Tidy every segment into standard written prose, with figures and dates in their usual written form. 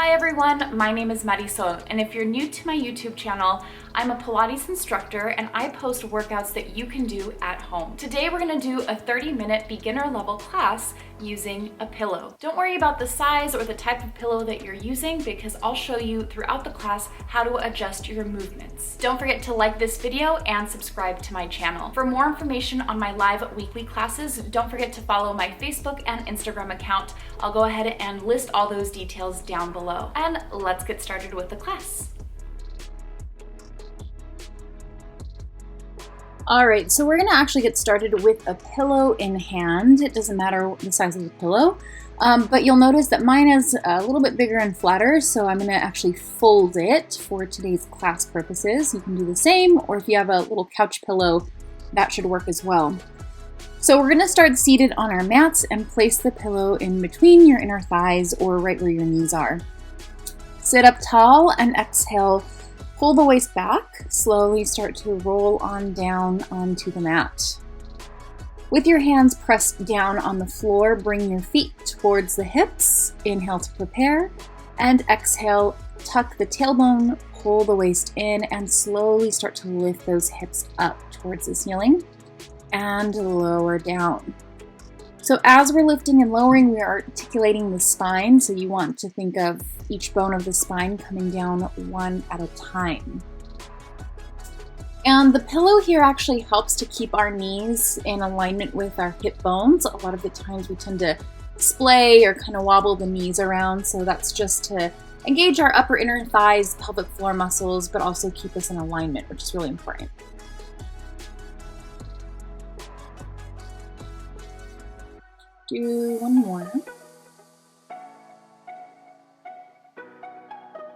Hi everyone, my name is Marisol, and if you're new to my YouTube channel, I'm a Pilates instructor and I post workouts that you can do at home. Today we're gonna do a 30-minute beginner level class using a pillow. Don't worry about the size or the type of pillow that you're using because I'll show you throughout the class how to adjust your movements. Don't forget to like this video and subscribe to my channel. For more information on my live weekly classes, don't forget to follow my Facebook and Instagram account. I'll go ahead and list all those details down below. And let's get started with the class. All right, so we're gonna actually get started with a pillow in hand. It doesn't matter the size of the pillow, but you'll notice that mine is a little bit bigger and flatter, so I'm gonna actually fold it for today's class purposes. You can do the same, or if you have a little couch pillow, that should work as well. So we're gonna start seated on our mats and place the pillow in between your inner thighs or right where your knees are. Sit up tall and exhale. Pull the waist back, slowly start to roll on down onto the mat. With your hands pressed down on the floor, bring your feet towards the hips. Inhale to prepare, and exhale, tuck the tailbone, pull the waist in, and slowly start to lift those hips up towards the ceiling and lower down. So as we're lifting and lowering, we are articulating the spine, so you want to think of each bone of the spine coming down one at a time. And the pillow here actually helps to keep our knees in alignment with our hip bones. A lot of the times we tend to splay or kind of wobble the knees around, so that's just to engage our upper inner thighs, pelvic floor muscles, but also keep us in alignment, which is really important. Do one more.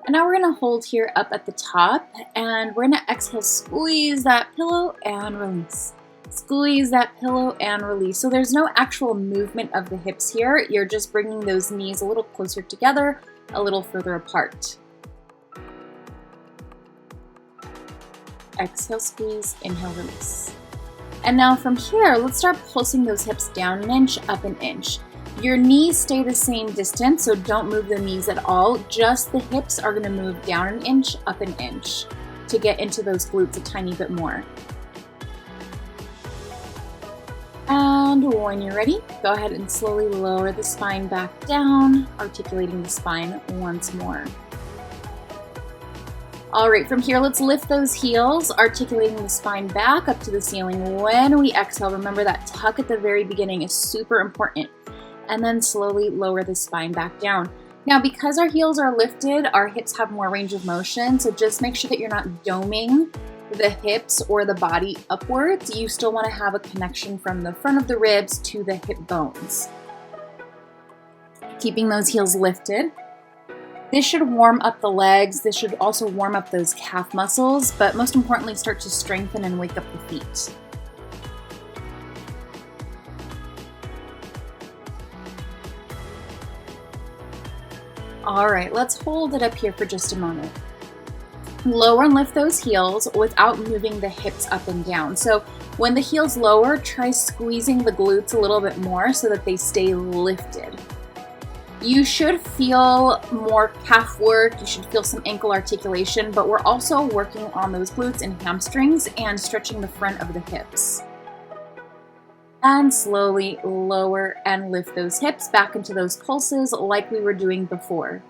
And now we're gonna hold here up at the top, and we're gonna exhale, squeeze that pillow and release. Squeeze that pillow and release. So there's no actual movement of the hips here. You're just bringing those knees a little closer together, a little further apart. Exhale, squeeze, inhale, release. And now from here, let's start pulsing those hips down an inch, up an inch. Your knees stay the same distance, so don't move the knees at all. Just the hips are gonna move down an inch, up an inch to get into those glutes a tiny bit more. And when you're ready, go ahead and slowly lower the spine back down, articulating the spine once more. All right, from here, let's lift those heels, articulating the spine back up to the ceiling. When we exhale, remember that tuck at the very beginning is super important. And then slowly lower the spine back down. Now, because our heels are lifted, our hips have more range of motion, so just make sure that you're not doming the hips or the body upwards. You still wanna have a connection from the front of the ribs to the hip bones. Keeping those heels lifted. This should warm up the legs. This should also warm up those calf muscles, but most importantly, start to strengthen and wake up the feet. All right, let's hold it up here for just a moment. Lower and lift those heels without moving the hips up and down. So when the heels lower, try squeezing the glutes a little bit more so that they stay lifted. You should feel more calf work, you should feel some ankle articulation, but we're also working on those glutes and hamstrings and stretching the front of the hips. And slowly lower and lift those hips back into those pulses like we were doing before.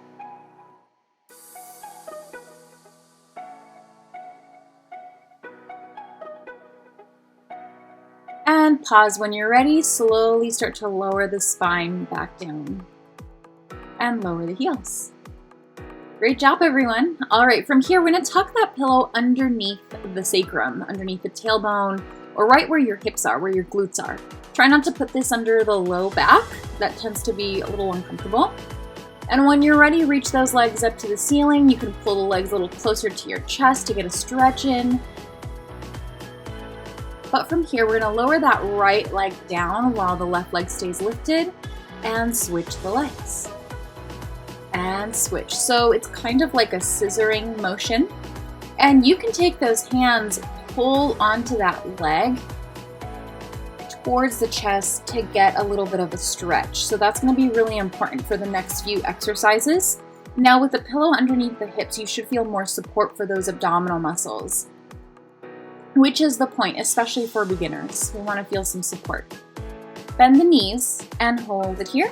And pause when you're ready. Slowly start to lower the spine back down. And lower the heels. Great job, everyone. All right, from here, we're gonna tuck that pillow underneath the sacrum, underneath the tailbone, or right where your hips are, where your glutes are. Try not to put this under the low back. That tends to be a little uncomfortable. And when you're ready, reach those legs up to the ceiling. You can pull the legs a little closer to your chest to get a stretch in. But from here, we're gonna lower that right leg down while the left leg stays lifted and switch the legs. And switch. So it's kind of like a scissoring motion. And you can take those hands, pull onto that leg towards the chest to get a little bit of a stretch. So that's going to be really important for the next few exercises. Now with the pillow underneath the hips, you should feel more support for those abdominal muscles, which is the point, especially for beginners. We want to feel some support. Bend the knees and hold it here.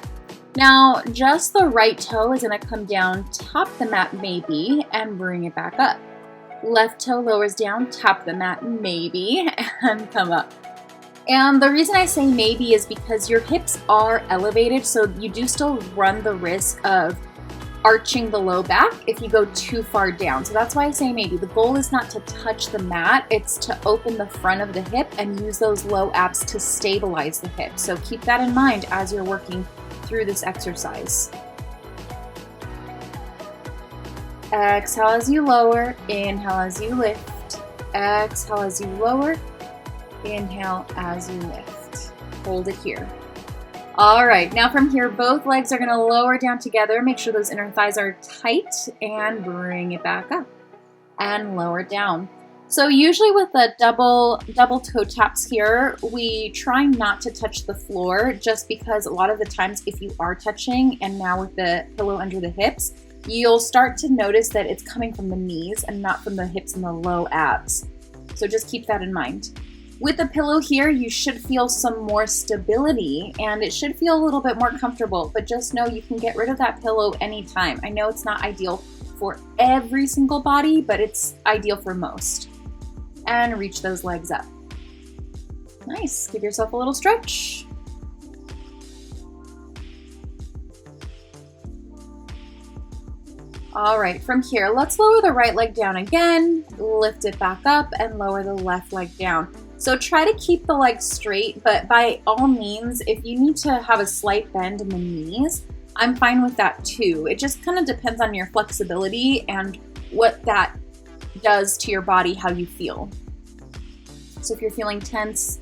Now, just the right toe is going to come down, tap the mat maybe, and bring it back up. Left toe lowers down, tap the mat maybe, and come up. And the reason I say maybe is because your hips are elevated, so you do still run the risk of arching the low back if you go too far down. So that's why I say maybe. The goal is not to touch the mat, it's to open the front of the hip and use those low abs to stabilize the hip. So keep that in mind as you're working through this exercise. Exhale as you lower, inhale as you lift. Exhale as you lower, inhale as you lift. Hold it here. All right, now from here, both legs are going to lower down together. Make sure those inner thighs are tight and bring it back up and lower down. So usually with the double toe taps here, we try not to touch the floor just because a lot of the times if you are touching, and now with the pillow under the hips, you'll start to notice that it's coming from the knees and not from the hips and the low abs. So just keep that in mind. With the pillow here, you should feel some more stability and it should feel a little bit more comfortable, but just know you can get rid of that pillow anytime. I know it's not ideal for every single body, but it's ideal for most. And reach those legs up. Nice, give yourself a little stretch. All right, from here, let's lower the right leg down again, lift it back up, and lower the left leg down. So try to keep the legs straight, but by all means, if you need to have a slight bend in the knees, I'm fine with that too. It just kind of depends on your flexibility and what that does to your body, how you feel. So if you're feeling tense,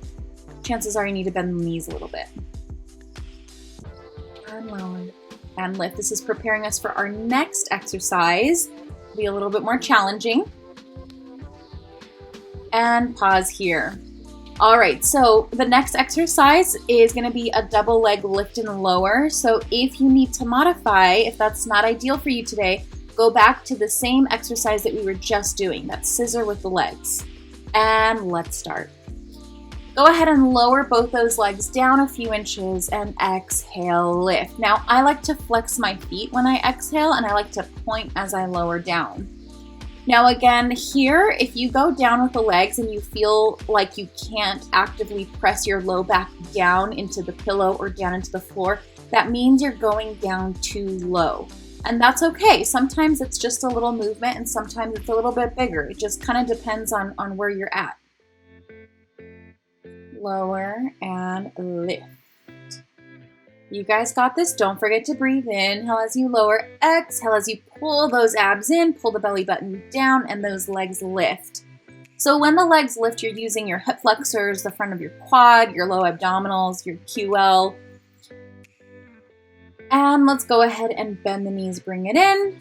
chances are you need to bend the knees a little bit. And lower. And lift. This is preparing us for our next exercise. It'll be a little bit more challenging. And pause here. All right, so the next exercise is going to be a double leg lift and lower. So if you need to modify, if that's not ideal for you today, go back to the same exercise that we were just doing. That's scissor with the legs. And let's start. Go ahead and lower both those legs down a few inches and exhale, lift. Now, I like to flex my feet when I exhale and I like to point as I lower down. Now again, here, if you go down with the legs and you feel like you can't actively press your low back down into the pillow or down into the floor, that means you're going down too low. And that's okay. Sometimes it's just a little movement and sometimes it's a little bit bigger. It just kind of depends on where you're at. Lower and lift. You guys got this. Don't forget to breathe in. Inhale as you lower. Exhale as you pull those abs in, pull the belly button down, and those legs lift. So when the legs lift, you're using your hip flexors, the front of your quad, your low abdominals, your QL. And let's go ahead and bend the knees, bring it in.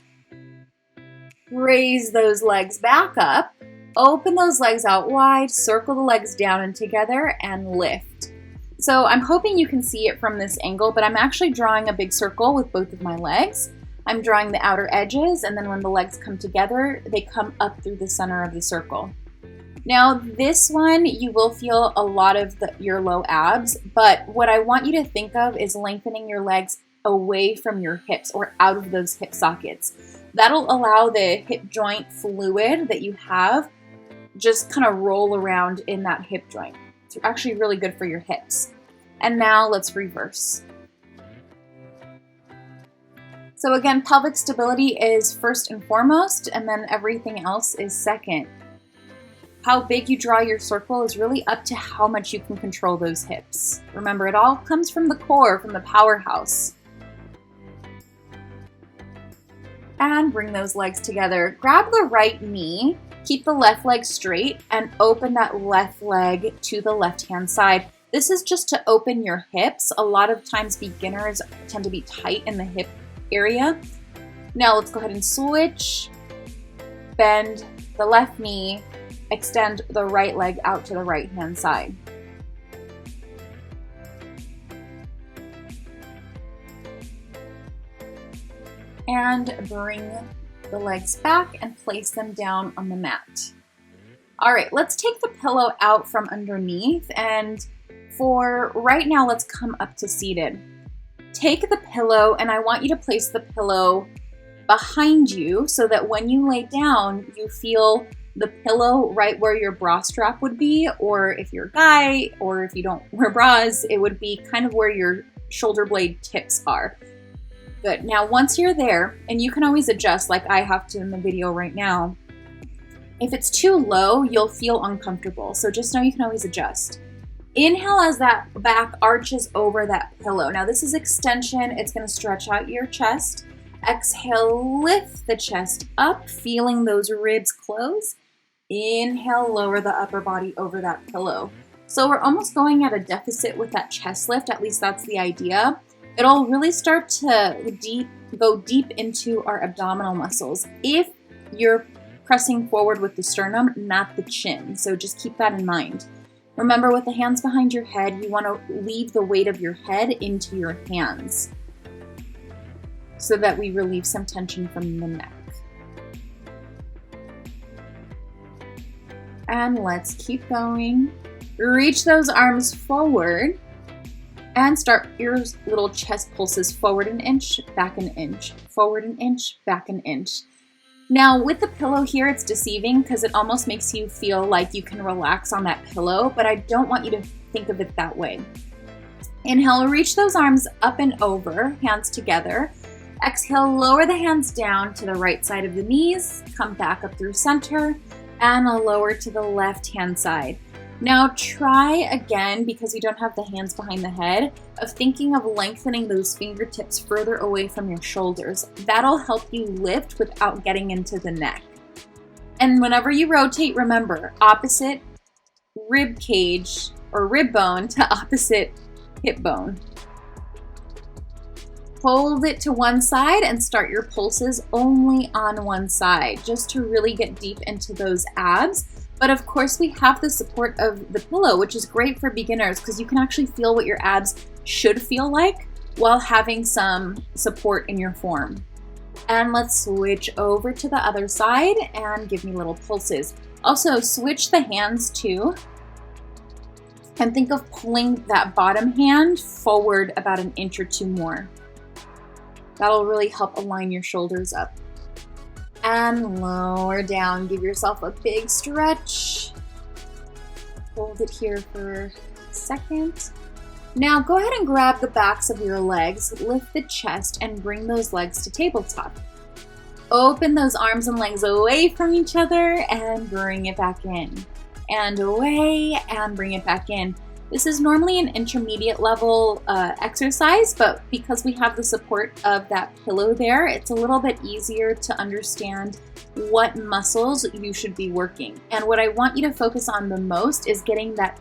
Raise those legs back up. Open those legs out wide, circle the legs down and together, and lift. So I'm hoping you can see it from this angle, but I'm actually drawing a big circle with both of my legs. I'm drawing the outer edges, and then when the legs come together, they come up through the center of the circle. Now this one, you will feel a lot of your low abs, but what I want you to think of is lengthening your legs away from your hips or out of those hip sockets. That'll allow the hip joint fluid that you have just kind of roll around in that hip joint. It's actually really good for your hips. And now let's reverse. So again, pelvic stability is first and foremost, and then everything else is second. How big you draw your circle is really up to how much you can control those hips. Remember, it all comes from the core, from the powerhouse. And bring those legs together. Grab the right knee. Keep the left leg straight and open that left leg to the left-hand side. This is just to open your hips. A lot of times beginners tend to be tight in the hip area. Now let's go ahead and switch. Bend the left knee, extend the right leg out to the right-hand side. and bring the legs back and place them down on the mat. All right, let's take the pillow out from underneath, and for right now, let's come up to seated. Take the pillow, and I want you to place the pillow behind you so that when you lay down, you feel the pillow right where your bra strap would be, or if you're a guy, or if you don't wear bras, it would be kind of where your shoulder blade tips are. Good. Now, once you're there, and you can always adjust like I have to in the video right now, if it's too low, you'll feel uncomfortable. So just know you can always adjust. Inhale as that back arches over that pillow. Now this is extension. It's going to stretch out your chest. Exhale, lift the chest up, feeling those ribs close. Inhale, lower the upper body over that pillow. So we're almost going at a deficit with that chest lift. At least that's the idea. It'll really start to go deep into our abdominal muscles if you're pressing forward with the sternum, not the chin. So just keep that in mind. Remember, with the hands behind your head, you want to leave the weight of your head into your hands so that we relieve some tension from the neck. And let's keep going. Reach those arms forward and start your little chest pulses forward an inch, back an inch, forward an inch, back an inch. Now with the pillow here, it's deceiving because it almost makes you feel like you can relax on that pillow, but I don't want you to think of it that way. Inhale, reach those arms up and over, hands together. Exhale, lower the hands down to the right side of the knees, come back up through center, and lower to the left hand side. Now try again, because we don't have the hands behind the head, of thinking of lengthening those fingertips further away from your shoulders. That'll help you lift without getting into the neck. And whenever you rotate, remember, opposite rib cage or rib bone to opposite hip bone. Hold it to one side and start your pulses only on one side, just to really get deep into those abs. But of course, we have the support of the pillow, which is great for beginners because you can actually feel what your abs should feel like while having some support in your form. And let's switch over to the other side and give me little pulses. Also, switch the hands too. And think of pulling that bottom hand forward about an inch or two more. That'll really help align your shoulders up. And lower down. Give yourself a big stretch. Hold it here for a second. Now go ahead and grab the backs of your legs, lift the chest, and bring those legs to tabletop. Open those arms and legs away from each other and bring it back in. And away and bring it back in. This is normally an intermediate level exercise, but because we have the support of that pillow there, it's a little bit easier to understand what muscles you should be working. And what I want you to focus on the most is getting that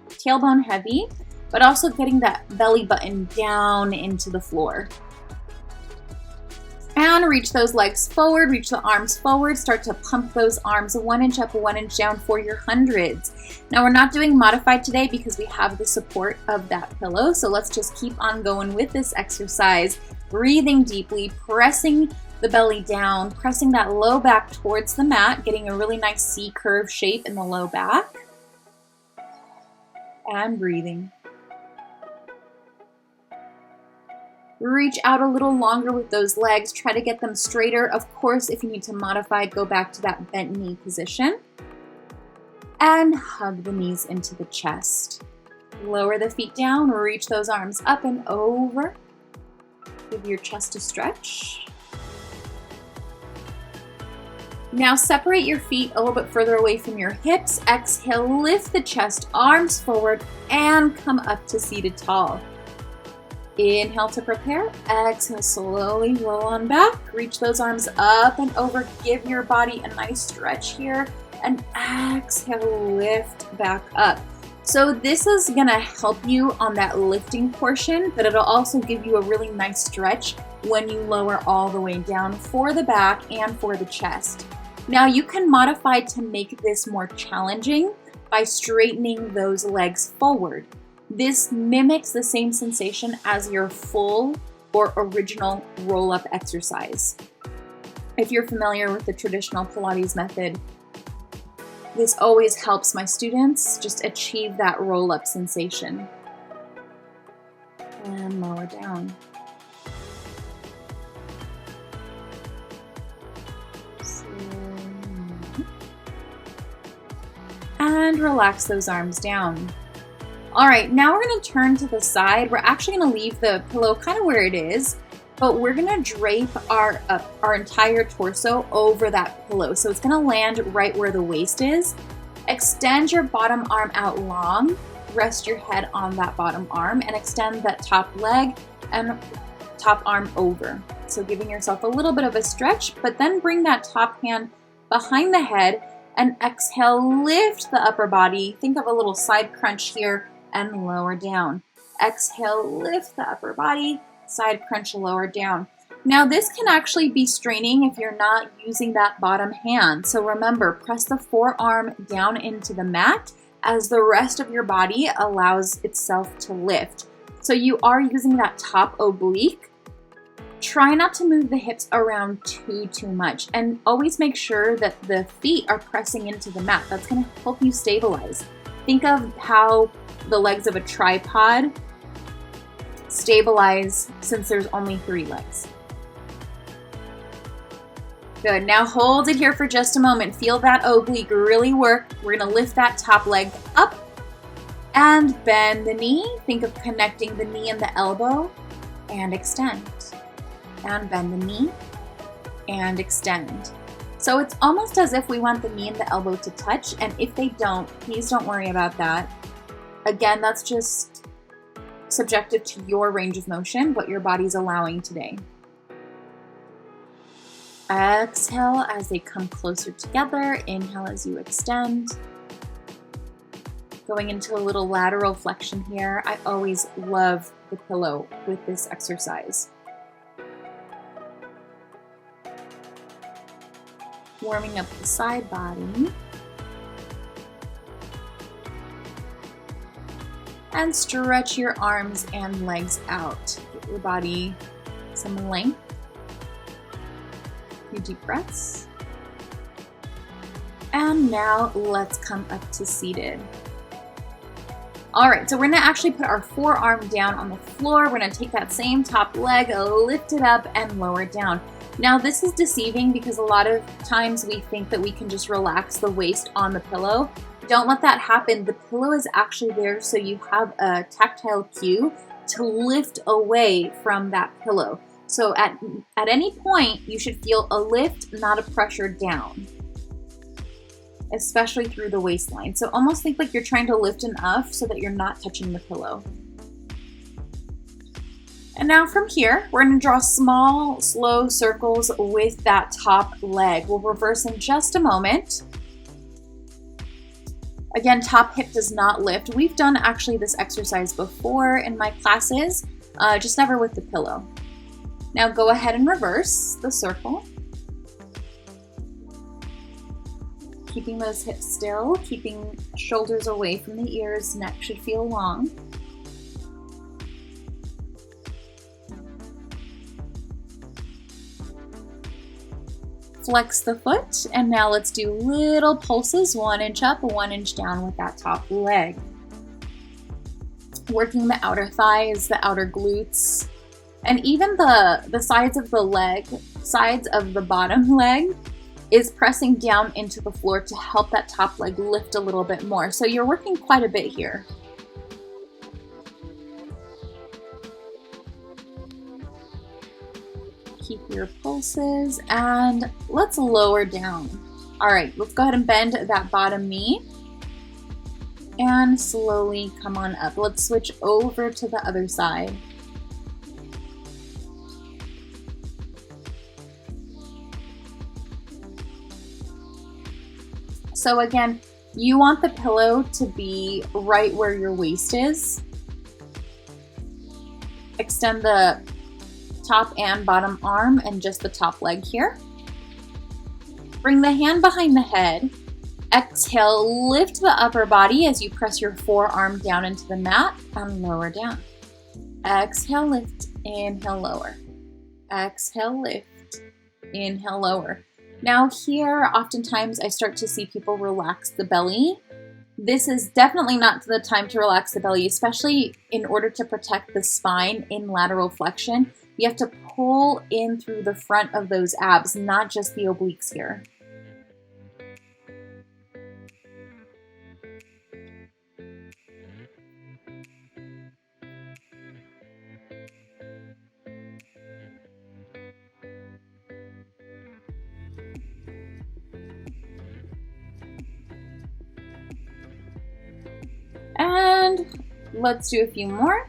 tailbone heavy, but also getting that belly button down into the floor. And reach those legs forward, reach the arms forward, start to pump those arms 1 inch up, 1 inch down for your hundreds. Now we're not doing modified today because we have the support of that pillow, so let's just keep on going with this exercise, breathing deeply, pressing the belly down, pressing that low back towards the mat, getting a really nice C-curve shape in the low back, and breathing. Reach out a little longer with those legs. Try to get them straighter. Of course, if you need to modify, go back to that bent knee position. And hug the knees into the chest. Lower the feet down. Reach those arms up and over. Give your chest a stretch. Now separate your feet a little bit further away from your hips. Exhale, lift the chest, arms forward, and come up to seated tall. Inhale to prepare. Exhale, slowly roll on back. Reach those arms up and over. Give your body a nice stretch here. And exhale, lift back up. So this is gonna help you on that lifting portion, but it'll also give you a really nice stretch when you lower all the way down for the back and for the chest. Now you can modify to make this more challenging by straightening those legs forward. This mimics the same sensation as your full or original roll-up exercise. If you're familiar with the traditional Pilates method, this always helps my students just achieve that roll-up sensation. And lower down. And relax those arms down. All right, now we're gonna turn to the side. We're actually gonna leave the pillow kind of where it is, but we're gonna drape our entire torso over that pillow. So it's gonna land right where the waist is. Extend your bottom arm out long, rest your head on that bottom arm, and extend that top leg and top arm over. So giving yourself a little bit of a stretch, but then bring that top hand behind the head and exhale, lift the upper body. Think of a little side crunch here and lower down. Exhale, lift the upper body, side crunch, lower down. Now this can actually be straining if you're not using that bottom hand. So remember, press the forearm down into the mat as the rest of your body allows itself to lift. So you are using that top oblique. Try not to move the hips around too much, and always make sure that the feet are pressing into the mat. That's going to help you stabilize. Think of how the legs of a tripod stabilize since there's only 3 legs. Good, now hold it here for just a moment. Feel that oblique really work. We're gonna lift that top leg up and bend the knee. Think of connecting the knee and the elbow and extend. And bend the knee and extend. So it's almost as if we want the knee and the elbow to touch, and if they don't, please don't worry about that. Again, that's just subjective to your range of motion, what your body's allowing today. Exhale as they come closer together. Inhale as you extend. Going into a little lateral flexion here. I always love the pillow with this exercise. Warming up the side body. And stretch your arms and legs out. Give your body some length. A few deep breaths. And now let's come up to seated. All right, so we're gonna actually put our forearm down on the floor. We're gonna take that same top leg, lift it up and lower it down. Now this is deceiving because a lot of times we think that we can just relax the waist on the pillow. Don't let that happen. The pillow is actually there so you have a tactile cue to lift away from that pillow. So at any point, you should feel a lift, not a pressure down, especially through the waistline. So almost think like you're trying to lift enough so that you're not touching the pillow. And now from here, we're going to draw small, slow circles with that top leg. We'll reverse in just a moment. Again, top hip does not lift. We've done actually this exercise before in my classes, just never with the pillow. Now go ahead and reverse the circle. Keeping those hips still, keeping shoulders away from the ears, neck should feel long. Flex the foot, and now let's do little pulses, 1 inch up, 1 inch down with that top leg. Working the outer thighs, the outer glutes, and even the sides of the leg, sides of the bottom leg is pressing down into the floor to help that top leg lift a little bit more. So you're working quite a bit here. Keep your pulses and let's lower down. All right, let's go ahead and bend that bottom knee and slowly come on up. Let's switch over to the other side. So again, you want the pillow to be right where your waist is. Extend the top and bottom arm and just the top leg here. Bring the hand behind the head. Exhale, lift the upper body as you press your forearm down into the mat and lower down. Exhale, lift, inhale, lower. Exhale, lift, Inhale, lower. Now here, oftentimes I start to see people relax the belly. This is definitely not the time to relax the belly, especially in order to protect the spine in lateral flexion. You have to pull in through the front of those abs, not just the obliques here. And let's do a few more.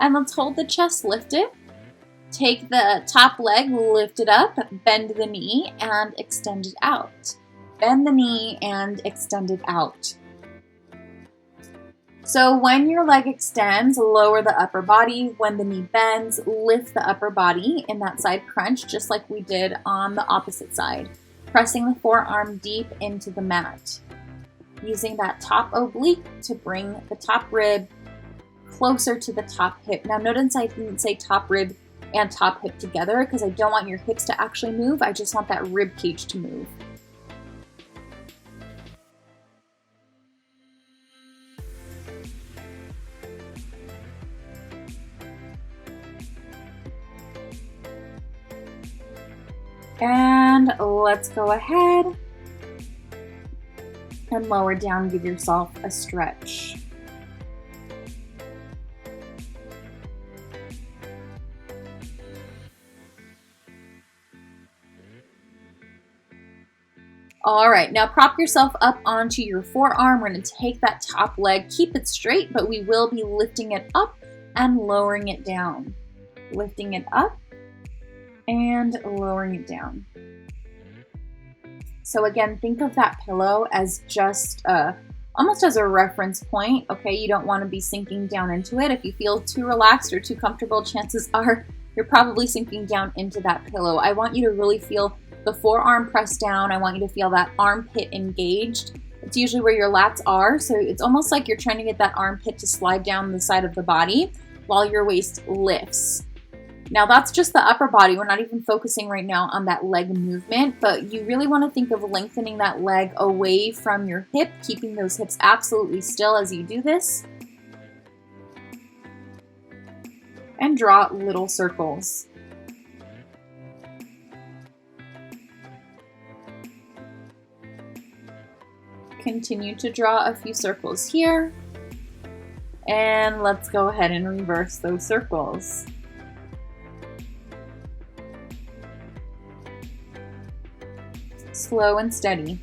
And let's hold the chest lifted. Take the top leg, lift it up, bend the knee, and extend it out. Bend the knee and extend it out. So when your leg extends, lower the upper body. When the knee bends, lift the upper body in that side crunch, just like we did on the opposite side. Pressing the forearm deep into the mat. Using that top oblique to bring the top rib closer to the top hip. Now notice I didn't say top rib and top hip together because I don't want your hips to actually move. I just want that rib cage to move. And let's go ahead and lower down, give yourself a stretch. All right, now prop yourself up onto your forearm. We're going to take that top leg, keep it straight, but we will be lifting it up and lowering it down. Lifting it up and lowering it down. So again, think of that pillow as just almost as a reference point, okay? You don't want to be sinking down into it. If you feel too relaxed or too comfortable, chances are you're probably sinking down into that pillow. I want you to really feel the forearm pressed down. I want you to feel that armpit engaged. It's usually where your lats are, so it's almost like you're trying to get that armpit to slide down the side of the body while your waist lifts. Now that's just the upper body. We're not even focusing right now on that leg movement, but you really want to think of lengthening that leg away from your hip, keeping those hips absolutely still as you do this. And draw little circles. Continue to draw a few circles here. And let's go ahead and reverse those circles. Slow and steady.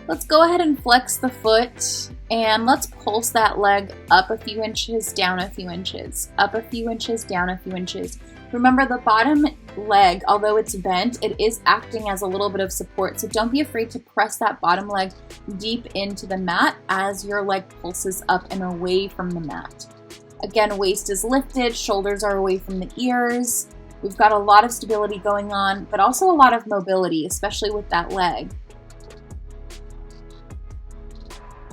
Let's go ahead and flex the foot and let's pulse that leg up a few inches, down a few inches, up a few inches, down a few inches. Remember, the bottom leg, although it's bent, it is acting as a little bit of support. So don't be afraid to press that bottom leg deep into the mat as your leg pulses up and away from the mat. Again, waist is lifted, shoulders are away from the ears. We've got a lot of stability going on, but also a lot of mobility, especially with that leg.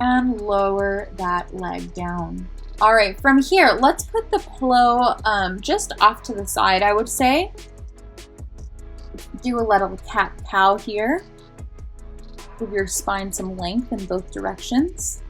And lower that leg down. All right, from here, let's put the pillow just off to the side, I would say. Do a little cat-cow here. Give your spine some length in both directions.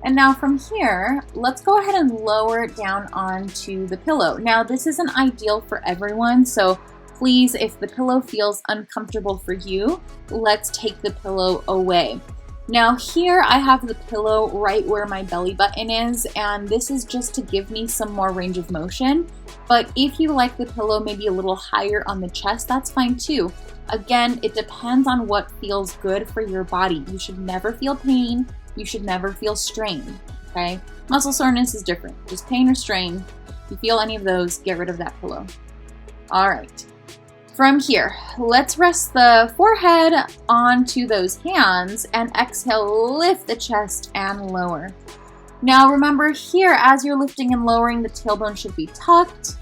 And now from here, let's go ahead and lower it down onto the pillow. Now, this isn't ideal for everyone, so please, if the pillow feels uncomfortable for you, let's take the pillow away. Now here I have the pillow right where my belly button is, and this is just to give me some more range of motion. But if you like the pillow maybe a little higher on the chest, that's fine too. Again, it depends on what feels good for your body. You should never feel pain. You should never feel strain. okay? Muscle soreness is different. Just pain or strain. If you feel any of those, get rid of that pillow. All right. From here, let's rest the forehead onto those hands and exhale, lift the chest and lower. Now remember here, as you're lifting and lowering, the tailbone should be tucked.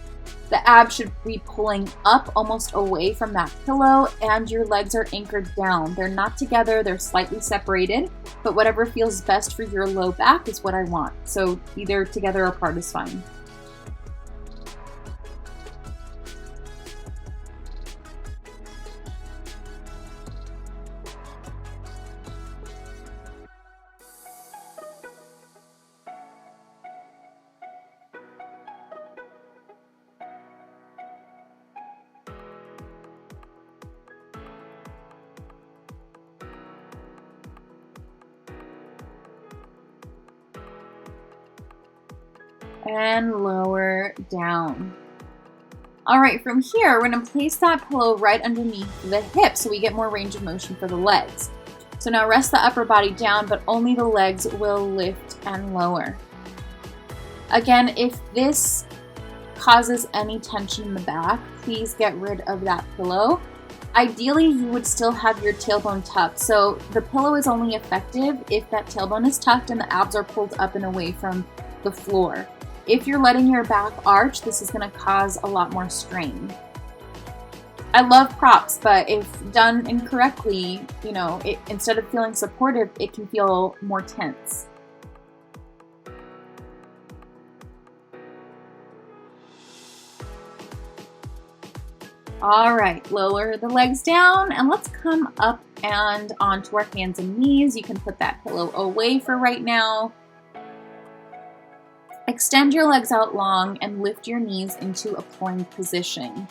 The abs should be pulling up almost away from that pillow, and your legs are anchored down. They're not together, they're slightly separated, but whatever feels best for your low back is what I want. So either together or apart is fine. And lower down. All right, from here, we're gonna place that pillow right underneath the hip so we get more range of motion for the legs. So now rest the upper body down, but only the legs will lift and lower. Again, if this causes any tension in the back, please get rid of that pillow. Ideally, you would still have your tailbone tucked. So the pillow is only effective if that tailbone is tucked and the abs are pulled up and away from the floor. If you're letting your back arch, this is going to cause a lot more strain. I love props, but if done incorrectly, you know, instead of feeling supportive, it can feel more tense. All right, lower the legs down and let's come up and onto our hands and knees. You can put that pillow away for right now. Extend your legs out long and lift your knees into a plank position.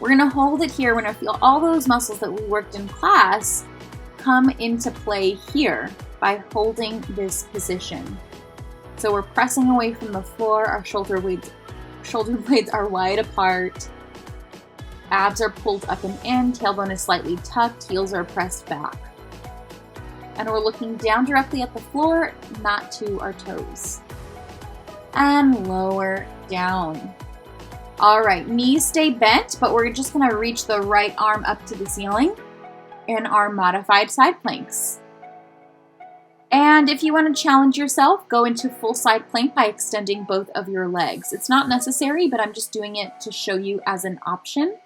We're gonna hold it here. We're gonna feel all those muscles that we worked in class come into play here by holding this position. So we're pressing away from the floor. Our shoulder blades are wide apart. Abs are pulled up and in. Tailbone is slightly tucked. Heels are pressed back. And we're looking down directly at the floor, not to our toes. And lower down. All right, knees stay bent, but we're just gonna reach the right arm up to the ceiling in our modified side planks. And if you want to challenge yourself, go into full side plank by extending both of your legs. It's not necessary, but I'm just doing it to show you as an option.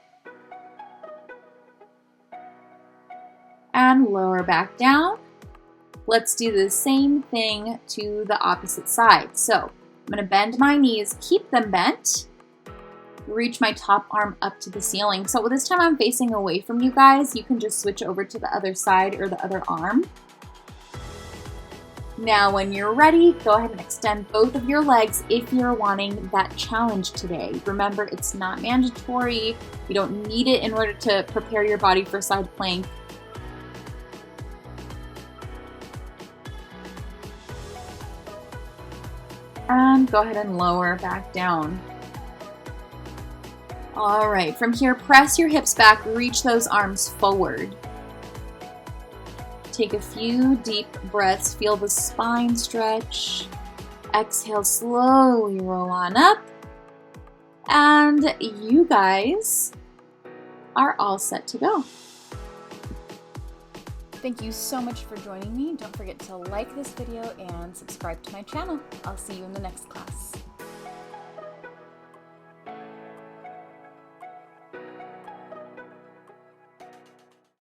And lower back down. Let's do the same thing to the opposite side. So I'm going to bend my knees, keep them bent, reach my top arm up to the ceiling. So this time I'm facing away from you guys. You can just switch over to the other side or the other arm. Now when you're ready, go ahead and extend both of your legs if you're wanting that challenge today. Remember, it's not mandatory. You don't need it in order to prepare your body for side plank. And go ahead and lower back down. All right, from here, press your hips back, reach those arms forward. Take a few deep breaths, feel the spine stretch. Exhale, slowly roll on up. And you guys are all set to go. Thank you so much for joining me. Don't forget to like this video and subscribe to my channel. I'll see you in the next class.